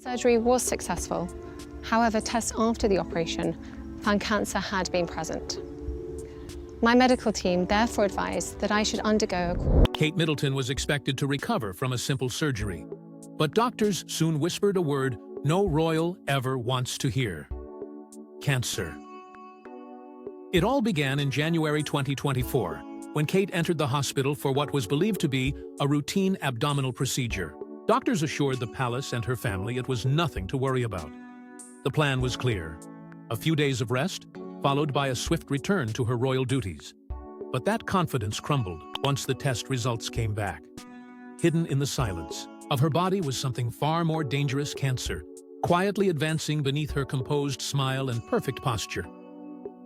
Surgery was successful. However, tests after the operation found cancer had been present. My medical team therefore advised that I should undergo Kate Middleton was expected to recover from a simple surgery, but doctors soon whispered a word no royal ever wants to hear: cancer. It all began in January 2024, when Kate entered the hospital for what was believed to be a routine abdominal procedure. Doctors assured the palace and her family it was nothing to worry about. The plan was clear: a few days of rest, followed by a swift return to her royal duties. But that confidence crumbled once the test results came back. Hidden in the silence of her body was something far more dangerous: cancer, quietly advancing beneath her composed smile and perfect posture.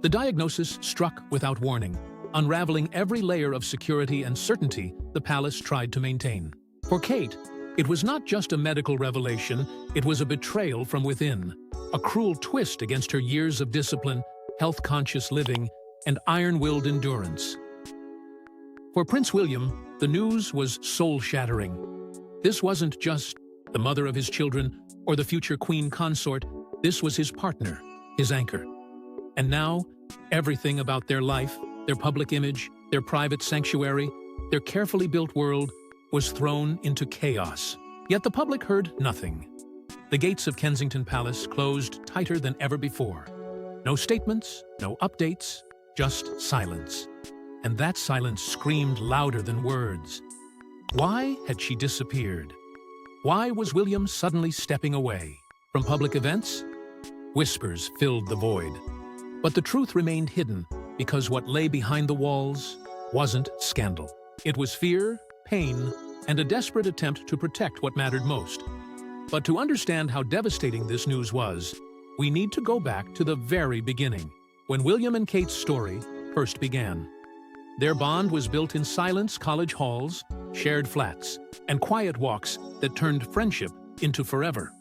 The diagnosis struck without warning, unraveling every layer of security and certainty the palace tried to maintain. For Kate, it was not just a medical revelation, it was a betrayal from within, a cruel twist against her years of discipline, health-conscious living, and iron-willed endurance. For Prince William, the news was soul-shattering. This wasn't just the mother of his children or the future queen consort, this was his partner, his anchor. And now, everything about their life, their public image, their private sanctuary, their carefully built world was thrown into chaos. Yet the public heard nothing. The gates of Kensington Palace closed tighter than ever before. No statements, no updates, just silence. And that silence screamed louder than words. Why had she disappeared? Why was William suddenly stepping away? From public events? Whispers filled the void. But the truth remained hidden, because what lay behind the walls wasn't scandal. It was fear, pain, and a desperate attempt to protect what mattered most. But to understand how devastating this news was, we need to go back to the very beginning, when William and Kate's story first began. Their bond was built in silence, college halls, shared flats, and quiet walks that turned friendship into forever.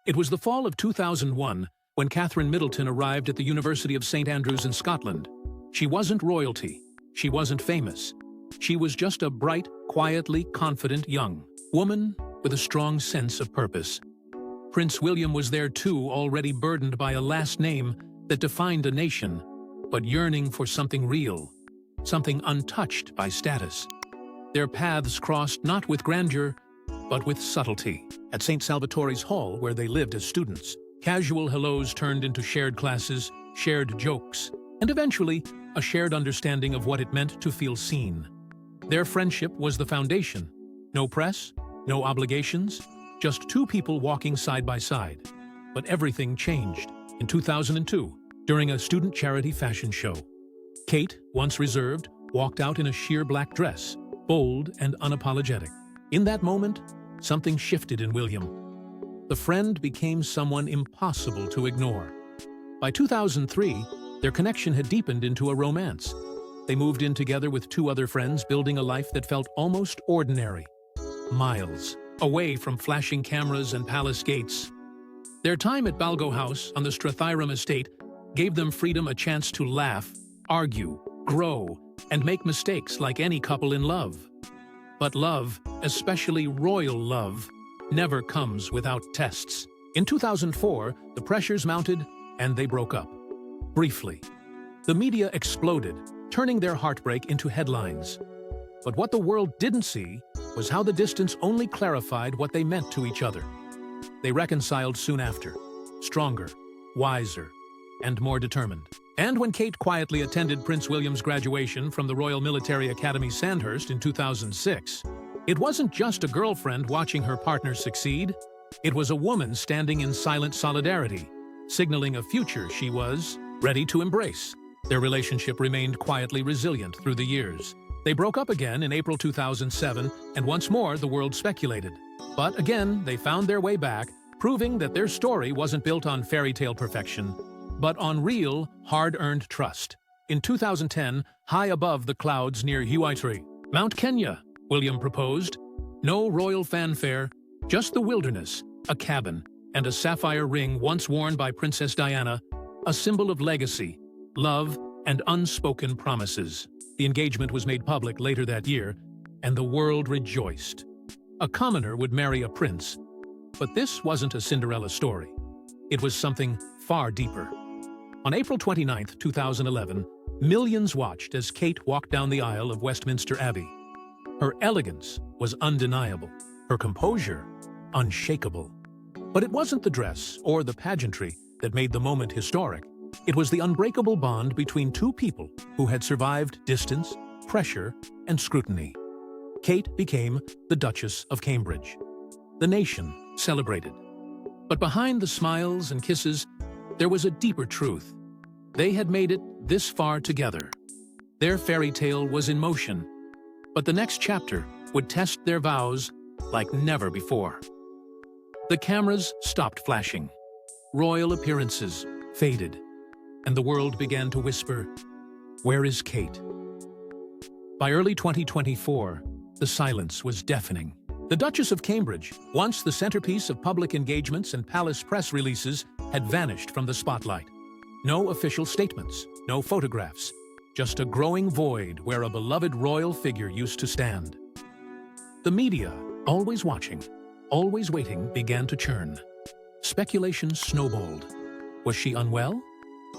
It was the fall of 2001 when Catherine Middleton arrived at the University of St. Andrews in Scotland. She wasn't royalty. She wasn't famous. She was just a bright, quietly confident young woman with a strong sense of purpose. Prince William was there too, already burdened by a last name that defined a nation, but yearning for something real, something untouched by status. Their paths crossed not with grandeur, but with subtlety. At St. Salvatore's Hall, where they lived as students, casual hellos turned into shared classes, shared jokes, and eventually a shared understanding of what it meant to feel seen. Their friendship was the foundation. No press, no obligations, just two people walking side by side. But everything changed in 2002, during a student charity fashion show. Kate, once reserved, walked out in a sheer black dress, bold and unapologetic. In that moment, something shifted in William. The friend became someone impossible to ignore. By 2003, their connection had deepened into a romance. They moved in together with two other friends, building a life that felt almost ordinary. Miles away from flashing cameras and palace gates. Their time at Balgo House on the Strathyrum estate gave them freedom, a chance to laugh, argue, grow, and make mistakes like any couple in love. But love, especially royal love, never comes without tests. In 2004, the pressures mounted and they broke up. Briefly. The media exploded, turning their heartbreak into headlines. But what the world didn't see was how the distance only clarified what they meant to each other. They reconciled soon after, stronger, wiser, and more determined. And when Kate quietly attended Prince William's graduation from the Royal Military Academy Sandhurst in 2006, it wasn't just a girlfriend watching her partner succeed. It was a woman standing in silent solidarity, signaling a future she was ready to embrace. Their relationship remained quietly resilient through the years. They broke up again in April 2007, and once more the world speculated. But again, they found their way back, proving that their story wasn't built on fairy tale perfection, but on real, hard-earned trust. In 2010, high above the clouds near Huaytry, Mount Kenya, William proposed. No royal fanfare, just the wilderness, a cabin, and a sapphire ring once worn by Princess Diana, a symbol of legacy, love, and unspoken promises. The engagement was made public later that year, and the world rejoiced. A commoner would marry a prince, But this wasn't a Cinderella story. It was something far deeper. On April 29, 2011, millions watched as Kate walked down the aisle of Westminster Abbey. Her elegance was undeniable, her composure unshakable. But it wasn't the dress or the pageantry that made the moment historic. It was the unbreakable bond between two people who had survived distance, pressure, and scrutiny. Kate became the Duchess of Cambridge. The nation celebrated. But behind the smiles and kisses, there was a deeper truth. They had made it this far together. Their fairy tale was in motion, but the next chapter would test their vows like never before. The cameras stopped flashing. Royal appearances faded, and the world began to whisper, "Where is Kate?" By early 2024, the silence was deafening. The Duchess of Cambridge, once the centerpiece of public engagements and palace press releases, had vanished from the spotlight. No official statements, no photographs, just a growing void where a beloved royal figure used to stand. The media, always watching, always waiting, began to churn. Speculation snowballed. Was she unwell?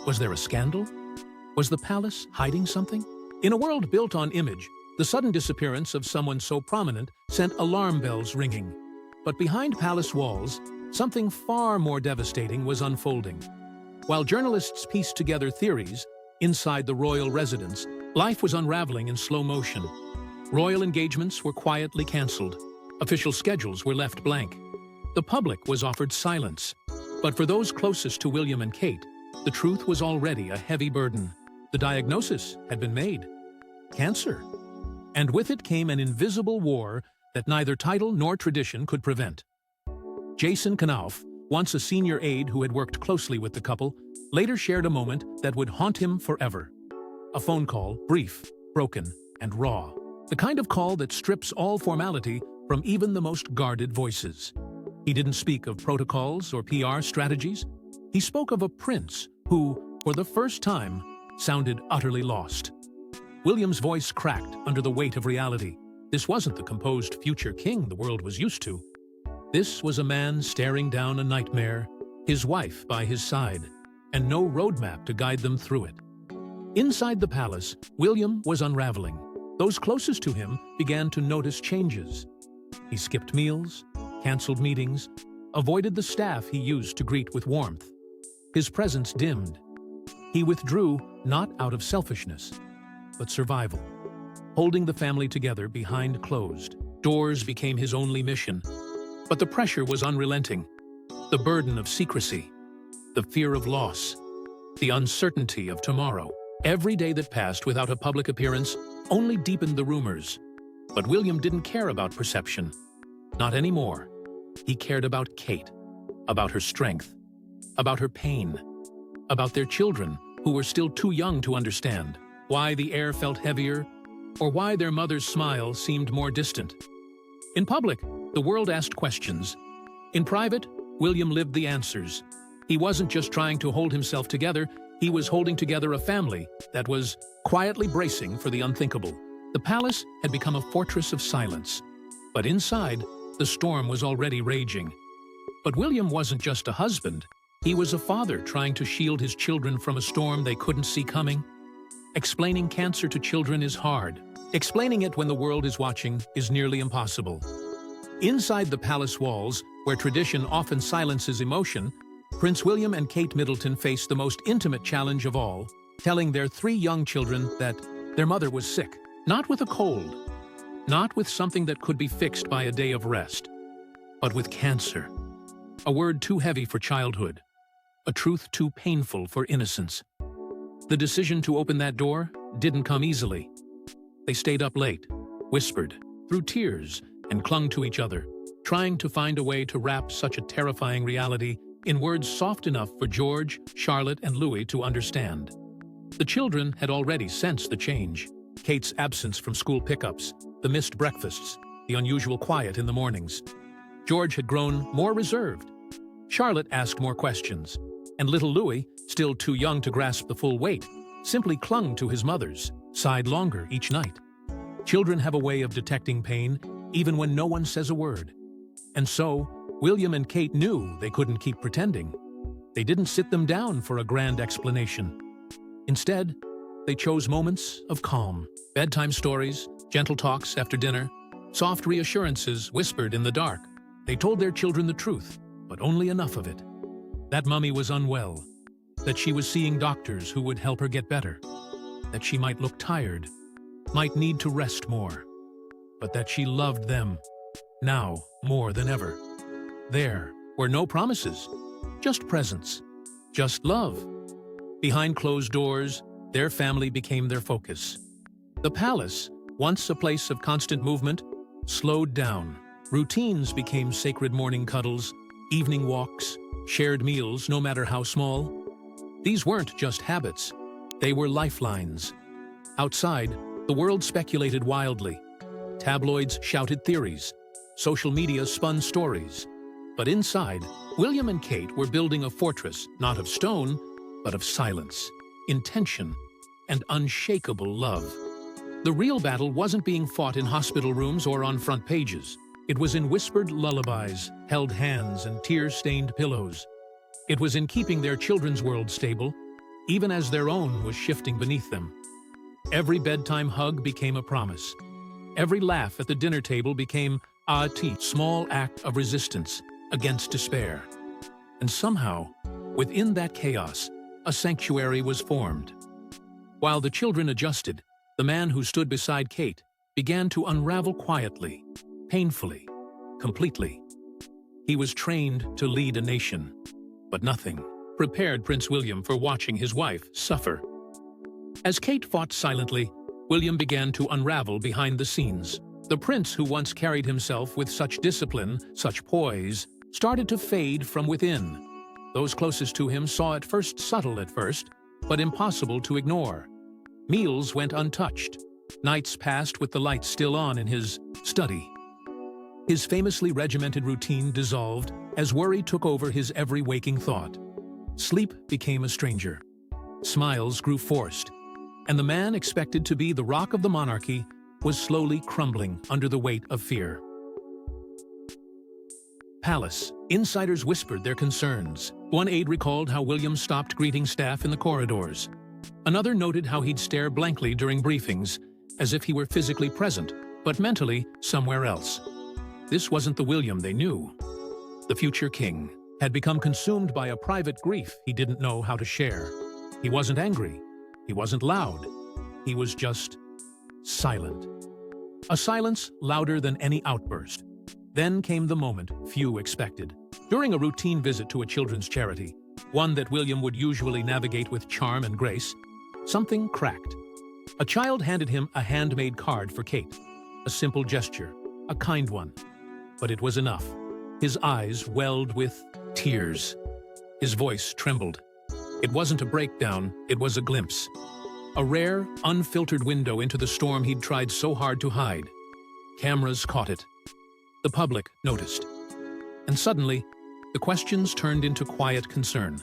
Was there a scandal? Was the palace hiding something? In a world built on image, the sudden disappearance of someone so prominent sent alarm bells ringing. But behind palace walls, something far more devastating was unfolding. While journalists pieced together theories, inside the royal residence, life was unraveling in slow motion. Royal engagements were quietly cancelled. Official schedules were left blank. The public was offered silence. But for those closest to William and Kate, the truth was already a heavy burden. The diagnosis had been made: cancer. And with it came an invisible war that neither title nor tradition could prevent. Jason Knauf, once a senior aide who had worked closely with the couple, later shared a moment that would haunt him forever. A phone call, brief, broken, and raw. The kind of call that strips all formality from even the most guarded voices. He didn't speak of protocols or PR strategies. He spoke of a prince who, for the first time, sounded utterly lost. William's voice cracked under the weight of reality. This wasn't the composed future king the world was used to. This was a man staring down a nightmare, his wife by his side, and no roadmap to guide them through it. Inside the palace, William was unraveling. Those closest to him began to notice changes. He skipped meals, canceled meetings, avoided the staff he used to greet with warmth. His presence dimmed. He withdrew not out of selfishness, but survival. Holding the family together behind closed doors became his only mission. But the pressure was unrelenting. The burden of secrecy, the fear of loss, the uncertainty of tomorrow. Every day that passed without a public appearance only deepened the rumors. But William didn't care about perception. Not anymore. He cared about Kate, about her strength, about her pain, about their children who were still too young to understand why the air felt heavier or why their mother's smile seemed more distant. In public, the world asked questions. In private, William lived the answers. He wasn't just trying to hold himself together, he was holding together a family that was quietly bracing for the unthinkable. The palace had become a fortress of silence, but inside, the storm was already raging. But William wasn't just a husband. He was a father trying to shield his children from a storm they couldn't see coming. Explaining cancer to children is hard. Explaining it when the world is watching is nearly impossible. Inside the palace walls, where tradition often silences emotion, Prince William and Kate Middleton faced the most intimate challenge of all, telling their 3 young children that their mother was sick, not with a cold, not with something that could be fixed by a day of rest, but with cancer. A word too heavy for childhood, a truth too painful for innocence. The decision to open that door didn't come easily. They stayed up late, whispered, through tears, and clung to each other, trying to find a way to wrap such a terrifying reality in words soft enough for George, Charlotte, and Louis to understand. The children had already sensed the change. Kate's absence from school pickups, the missed breakfasts, the unusual quiet in the mornings. George had grown more reserved. Charlotte asked more questions, and little Louis, still too young to grasp the full weight, simply clung to his mother's side longer each night. Children have a way of detecting pain even when no one says a word. And so, William and Kate knew they couldn't keep pretending. They didn't sit them down for a grand explanation. Instead, they chose moments of calm, bedtime stories, gentle talks after dinner, soft reassurances whispered in the dark. They told their children the truth, but only enough of it. That Mummy was unwell, that she was seeing doctors who would help her get better, that she might look tired, might need to rest more, but that she loved them, now more than ever. There were no promises, just presence, just love. Behind closed doors, their family became their focus. The palace, once a place of constant movement, slowed down. Routines became sacred morning cuddles, evening walks, shared meals no matter how small. These weren't just habits, they were lifelines. Outside, the world speculated wildly. Tabloids shouted theories, social media spun stories. But inside, William and Kate were building a fortress, not of stone, but of silence, intention, and unshakable love. The real battle wasn't being fought in hospital rooms or on front pages. It was in whispered lullabies, held hands, and tear-stained pillows. It was in keeping their children's world stable, even as their own was shifting beneath them. Every bedtime hug became a promise. Every laugh at the dinner table became a small act of resistance against despair. And somehow, within that chaos, a sanctuary was formed. While the children adjusted, the man who stood beside Kate began to unravel quietly, painfully, completely. He was trained to lead a nation, but nothing prepared Prince William for watching his wife suffer. As Kate fought silently, William began to unravel behind the scenes. The prince who once carried himself with such discipline, such poise, started to fade from within. Those closest to him saw it subtle at first, but impossible to ignore. Meals went untouched. Nights passed with the lights still on in his study. His famously regimented routine dissolved as worry took over his every waking thought. Sleep became a stranger. Smiles grew forced, and the man expected to be the rock of the monarchy was slowly crumbling under the weight of fear. Palace. Insiders whispered their concerns. One aide recalled how William stopped greeting staff in the corridors. Another noted how he'd stare blankly during briefings, as if he were physically present, but mentally somewhere else. This wasn't the William they knew. The future king had become consumed by a private grief he didn't know how to share. He wasn't angry. He wasn't loud. He was just silent. A silence louder than any outburst. Then came the moment few expected. During a routine visit to a children's charity, one that William would usually navigate with charm and grace, something cracked. A child handed him a handmade card for Kate. A simple gesture, a kind one. But it was enough. His eyes welled with tears. His voice trembled. It wasn't a breakdown, it was a glimpse. A rare, unfiltered window into the storm he'd tried so hard to hide. Cameras caught it. The public noticed. And suddenly, the questions turned into quiet concern.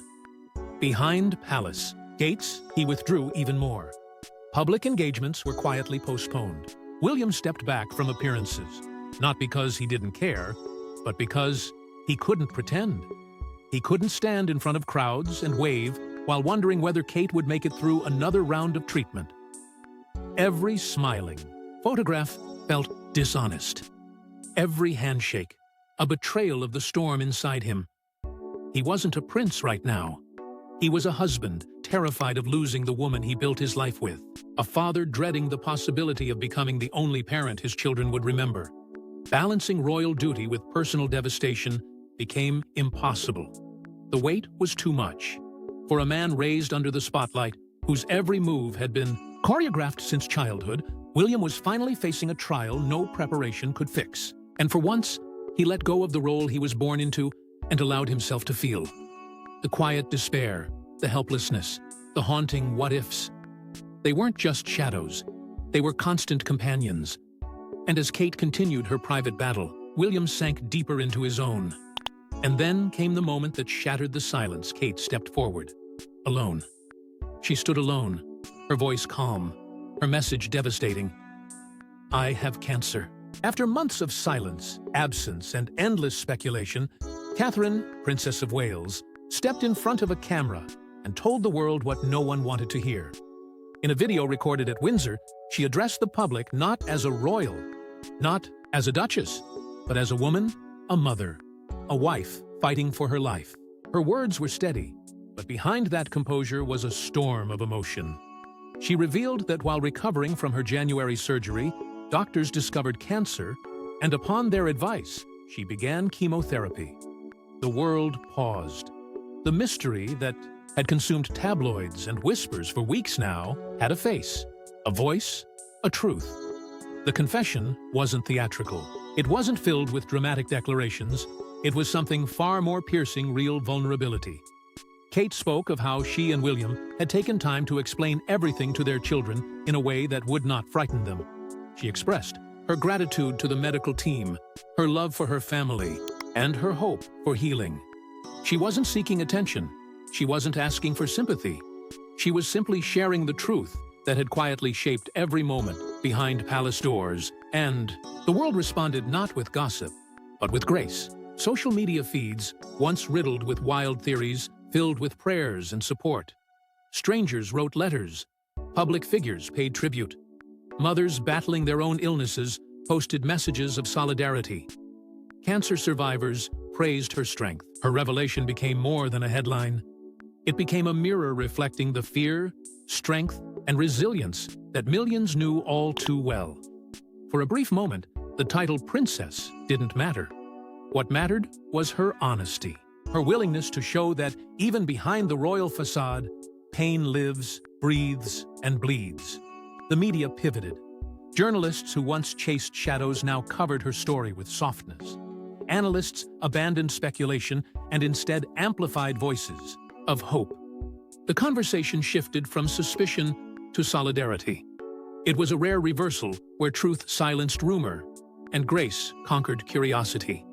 Behind palace gates, he withdrew even more. Public engagements were quietly postponed. William stepped back from appearances, not because he didn't care, but because he couldn't pretend. He couldn't stand in front of crowds and wave while wondering whether Kate would make it through another round of treatment. Every smiling photograph felt dishonest. Every handshake, a betrayal of the storm inside him. He wasn't a prince right now. He was a husband, terrified of losing the woman he built his life with. A father dreading the possibility of becoming the only parent his children would remember. Balancing royal duty with personal devastation became impossible. The weight was too much. For a man raised under the spotlight, whose every move had been choreographed since childhood, William was finally facing a trial no preparation could fix. And for once, he let go of the role he was born into and allowed himself to feel. The quiet despair, the helplessness, the haunting what-ifs. They weren't just shadows. They were constant companions. And as Kate continued her private battle, William sank deeper into his own. And then came the moment that shattered the silence. Kate stepped forward, alone. She stood alone, her voice calm, her message devastating. "I have cancer." After months of silence, absence, and endless speculation, Catherine, Princess of Wales, stepped in front of a camera and told the world what no one wanted to hear. In a video recorded at Windsor, she addressed the public not as a royal, not as a duchess, but as a woman, a mother, a wife fighting for her life. Her words were steady, but behind that composure was a storm of emotion. She revealed that while recovering from her January surgery, doctors discovered cancer, and upon their advice, she began chemotherapy. The world paused. The mystery that had consumed tabloids and whispers for weeks now had a face, a voice, a truth. The confession wasn't theatrical. It wasn't filled with dramatic declarations. It was something far more piercing, real vulnerability. Kate spoke of how she and William had taken time to explain everything to their children in a way that would not frighten them. She expressed her gratitude to the medical team, her love for her family, and her hope for healing. She wasn't seeking attention. She wasn't asking for sympathy. She was simply sharing the truth that had quietly shaped every moment behind palace doors, and the world responded not with gossip, but with grace. Social media feeds, once riddled with wild theories, filled with prayers and support. Strangers wrote letters. Public figures paid tribute. Mothers battling their own illnesses posted messages of solidarity. Cancer survivors praised her strength. Her revelation became more than a headline. It became a mirror reflecting the fear, strength, and resilience that millions knew all too well. For a brief moment, the title princess didn't matter. What mattered was her honesty, her willingness to show that even behind the royal facade, pain lives, breathes, and bleeds. The media pivoted. Journalists who once chased shadows now covered her story with softness. Analysts abandoned speculation and instead amplified voices of hope. The conversation shifted from suspicion to solidarity. It was a rare reversal where truth silenced rumor and grace conquered curiosity.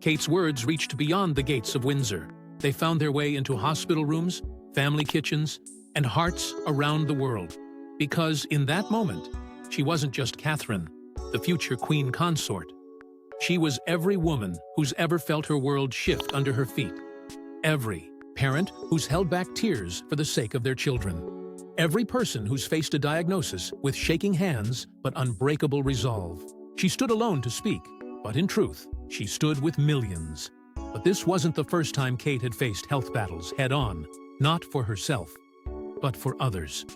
Kate's words reached beyond the gates of Windsor. They found their way into hospital rooms, family kitchens, and hearts around the world. Because in that moment, she wasn't just Catherine, the future queen consort. She was every woman who's ever felt her world shift under her feet. Every parent who's held back tears for the sake of their children. Every person who's faced a diagnosis with shaking hands but unbreakable resolve. She stood alone to speak, but in truth, she stood with millions. But this wasn't the first time Kate had faced health battles head-on, not for herself, but for others.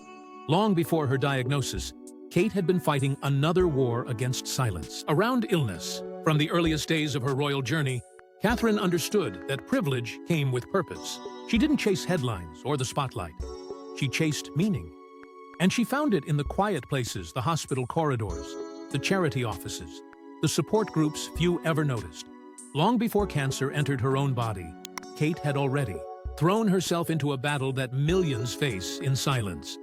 Long before her diagnosis, Kate had been fighting another war against silence. Around illness, from the earliest days of her royal journey, Catherine understood that privilege came with purpose. She didn't chase headlines or the spotlight. She chased meaning. And she found it in the quiet places, the hospital corridors, the charity offices, the support groups few ever noticed. Long before cancer entered her own body, Kate had already thrown herself into a battle that millions face in silence.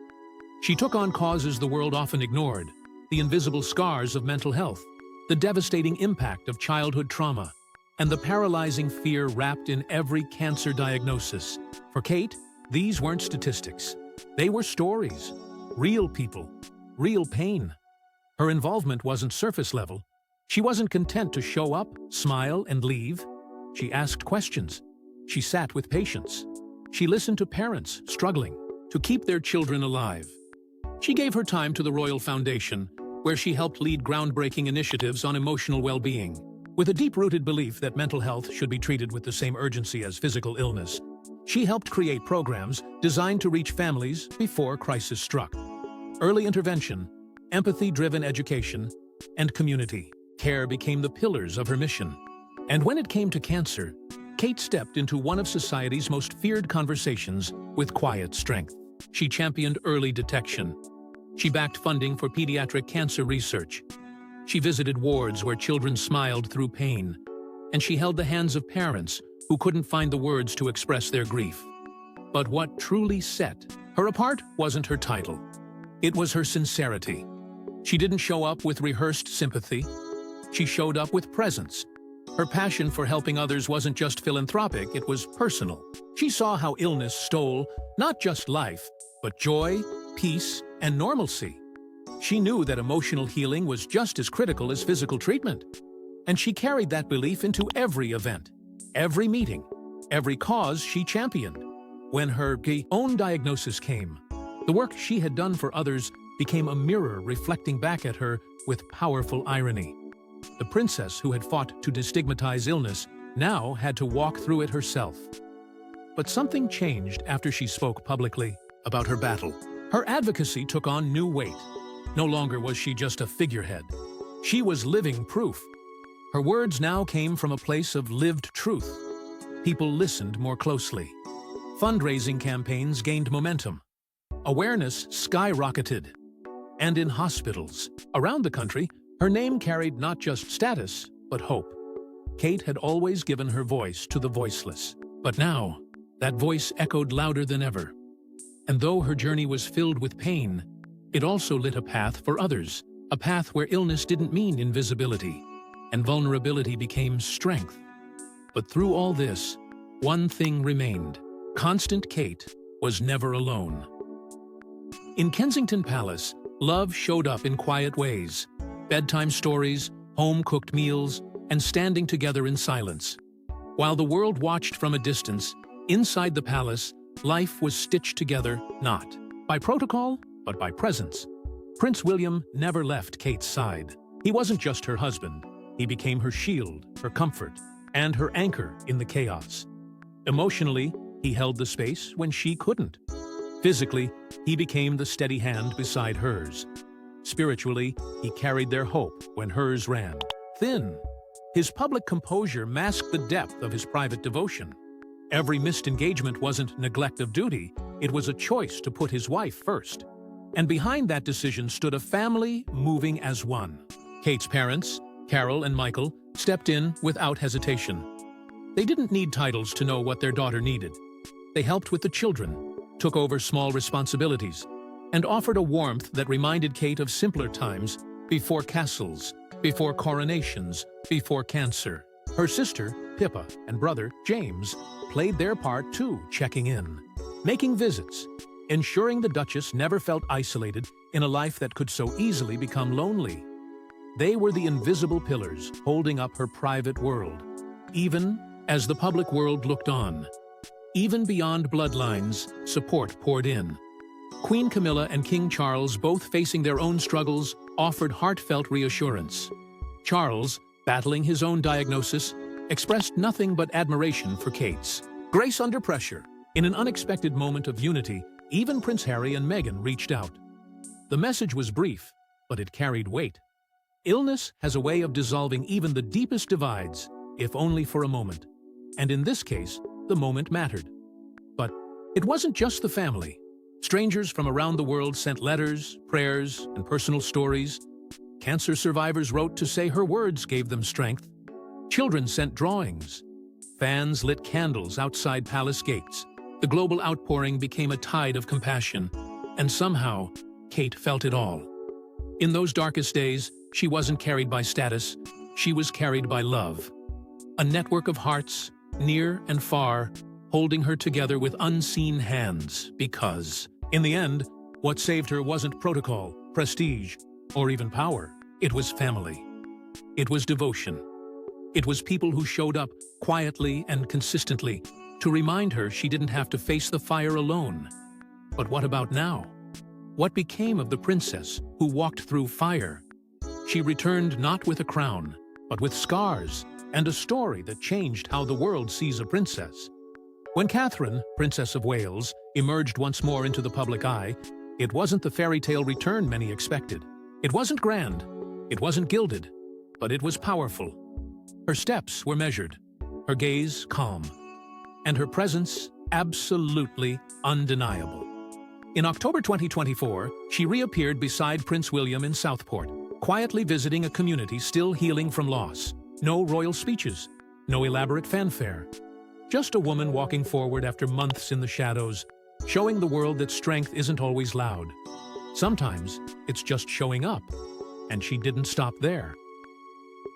She took on causes the world often ignored, the invisible scars of mental health, the devastating impact of childhood trauma, and the paralyzing fear wrapped in every cancer diagnosis. For Kate, these weren't statistics. They were stories, real people, real pain. Her involvement wasn't surface level. She wasn't content to show up, smile, and leave. She asked questions. She sat with patients. She listened to parents struggling to keep their children alive. She gave her time to the Royal Foundation, where she helped lead groundbreaking initiatives on emotional well-being. With a deep-rooted belief that mental health should be treated with the same urgency as physical illness, she helped create programs designed to reach families before crisis struck. Early intervention, empathy-driven education, and community care became the pillars of her mission. And when it came to cancer, Kate stepped into one of society's most feared conversations with quiet strength. She championed early detection. She backed funding for pediatric cancer research. She visited wards where children smiled through pain. And she held the hands of parents who couldn't find the words to express their grief. But what truly set her apart wasn't her title. It was her sincerity. She didn't show up with rehearsed sympathy. She showed up with presence. Her passion for helping others wasn't just philanthropic, it was personal. She saw how illness stole not just life, but joy, peace, and normalcy. She knew that emotional healing was just as critical as physical treatment. And she carried that belief into every event, every meeting, every cause she championed. When her own diagnosis came, the work she had done for others became a mirror reflecting back at her with powerful irony. The princess who had fought to destigmatize illness now had to walk through it herself. But something changed after she spoke publicly about her battle. Her advocacy took on new weight. No longer was she just a figurehead. She was living proof. Her words now came from a place of lived truth. People listened more closely. Fundraising campaigns gained momentum. Awareness skyrocketed. And in hospitals around the country, her name carried not just status, but hope. Kate had always given her voice to the voiceless. But now, that voice echoed louder than ever. And though her journey was filled with pain, it also lit a path for others, a path where illness didn't mean invisibility, and vulnerability became strength. But through all this, one thing remained. Constant Kate was never alone. In Kensington Palace, love showed up in quiet ways. Bedtime stories, home-cooked meals, and standing together in silence. While the world watched from a distance, inside the palace, life was stitched together not by protocol, but by presence. Prince William never left Kate's side. He wasn't just her husband. He became her shield, her comfort, and her anchor in the chaos. Emotionally, he held the space when she couldn't. Physically, he became the steady hand beside hers. Spiritually, he carried their hope when hers ran thin. His public composure masked the depth of his private devotion. Every missed engagement wasn't neglect of duty, it was a choice to put his wife first. And behind that decision stood a family moving as one. Kate's parents, Carol and Michael, stepped in without hesitation. They didn't need titles to know what their daughter needed. They helped with the children, took over small responsibilities, and offered a warmth that reminded Kate of simpler times before castles, before coronations, before cancer. Her sister, Pippa, and brother, James, played their part too, checking in, making visits, ensuring the Duchess never felt isolated in a life that could so easily become lonely. They were the invisible pillars holding up her private world, even as the public world looked on. Even beyond bloodlines, support poured in. Queen Camilla and King Charles, both facing their own struggles, offered heartfelt reassurance. Charles, battling his own diagnosis, expressed nothing but admiration for Kate's grace under pressure. In an unexpected moment of unity, even Prince Harry and Meghan reached out. The message was brief, but it carried weight. Illness has a way of dissolving even the deepest divides, if only for a moment. And in this case, the moment mattered. But it wasn't just the family. Strangers from around the world sent letters, prayers, and personal stories. Cancer survivors wrote to say her words gave them strength. Children sent drawings. Fans lit candles outside palace gates. The global outpouring became a tide of compassion. And somehow, Kate felt it all. In those darkest days, she wasn't carried by status. She was carried by love. A network of hearts, near and far, holding her together with unseen hands because, in the end, what saved her wasn't protocol, prestige, or even power. It was family. It was devotion. It was people who showed up quietly and consistently to remind her she didn't have to face the fire alone. But what about now? What became of the princess who walked through fire? She returned not with a crown, but with scars and a story that changed how the world sees a princess. When Catherine, Princess of Wales, emerged once more into the public eye, it wasn't the fairy tale return many expected. It wasn't grand, it wasn't gilded, but it was powerful. Her steps were measured, her gaze calm, and her presence absolutely undeniable. In October 2024, she reappeared beside Prince William in Southport, quietly visiting a community still healing from loss. No royal speeches, no elaborate fanfare. Just a woman walking forward after months in the shadows, showing the world that strength isn't always loud. Sometimes it's just showing up, and she didn't stop there.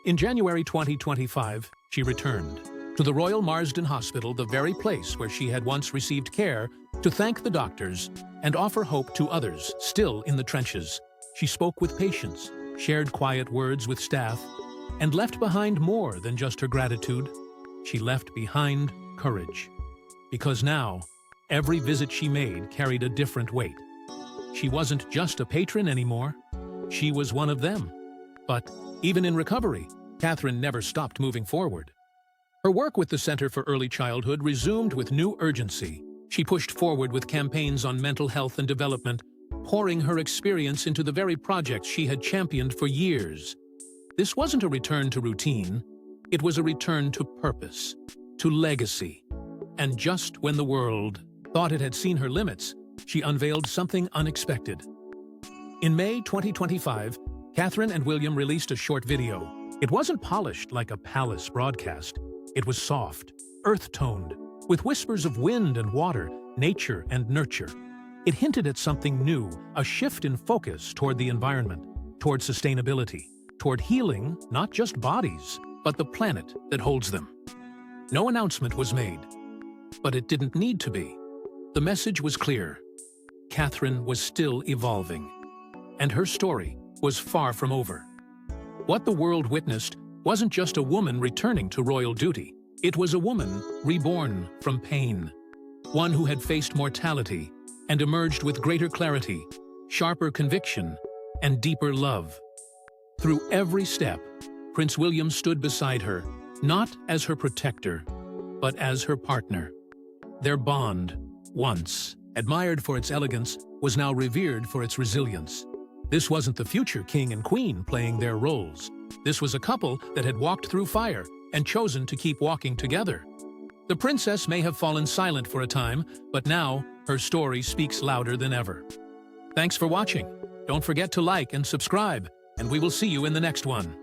In January 2025, she returned to the Royal Marsden Hospital, the very place where she had once received care, to thank the doctors and offer hope to others still in the trenches. She spoke with patience, shared quiet words with staff, and left behind more than just her gratitude. She left behind courage. Because now, every visit she made carried a different weight. She wasn't just a patron anymore. She was one of them. But even in recovery, Catherine never stopped moving forward. Her work with the Center for Early Childhood resumed with new urgency. She pushed forward with campaigns on mental health and development, pouring her experience into the very projects she had championed for years. This wasn't a return to routine. It was a return to purpose, to legacy. And just when the world thought it had seen her limits, she unveiled something unexpected. In May 2025, Catherine and William released a short video. It wasn't polished like a palace broadcast. It was soft, earth-toned, with whispers of wind and water, nature and nurture. It hinted at something new, a shift in focus toward the environment, toward sustainability, toward healing not just bodies, but the planet that holds them. No announcement was made, but it didn't need to be. The message was clear. Catherine was still evolving, and her story was far from over. What the world witnessed wasn't just a woman returning to royal duty. It was a woman reborn from pain, one who had faced mortality and emerged with greater clarity, sharper conviction, and deeper love. Through every step, Prince William stood beside her, not as her protector, but as her partner. Their bond, once admired for its elegance, was now revered for its resilience. This wasn't the future king and queen playing their roles. This was a couple that had walked through fire and chosen to keep walking together. The princess may have fallen silent for a time, but now her story speaks louder than ever. Thanks for watching. Don't forget to like and subscribe, and we will see you in the next one.